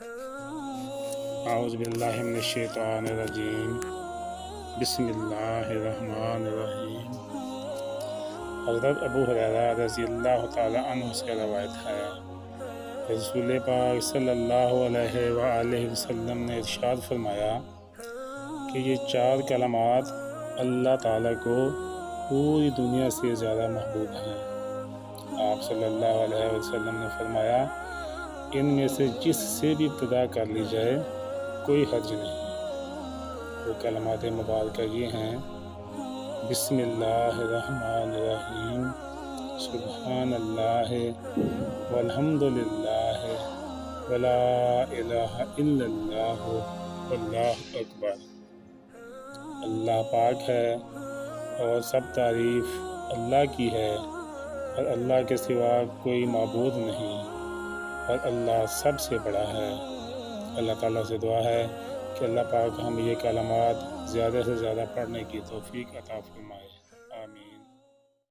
اعوذ باللہ من الشیطان الرجیم، بسم اللہ الرحمن الرحیم۔ حضرت ابو ہریرہ رضی اللہ تعالیٰ عنہ سے روایت ہے، رسول پاک صلی اللہ علیہ وآلہ وسلم نے ارشاد فرمایا کہ یہ 4 کلمات اللہ تعالیٰ کو پوری دنیا سے زیادہ محبوب ہیں۔ آپ صلی اللہ علیہ وسلم نے فرمایا، ان میں سے جس سے بھی ابتدا کر لی جائے کوئی حرج نہیں۔ وہ کلمات مبارکہ یہ ہیں: بسم اللہ الرحمن الرحیم، سبحان اللہ والحمد للہ ولا الہ الا اللہ واللہ اکبر۔ اللہ پاک ہے اور سب تعریف اللہ کی ہے، اور اللہ کے سوا کوئی معبود نہیں، اور اللہ سب سے بڑا ہے۔ اللہ تعالیٰ سے دعا ہے کہ اللہ پاک ہم یہ کلمات زیادہ سے زیادہ پڑھنے کی توفیق عطا فرمائے، آمین۔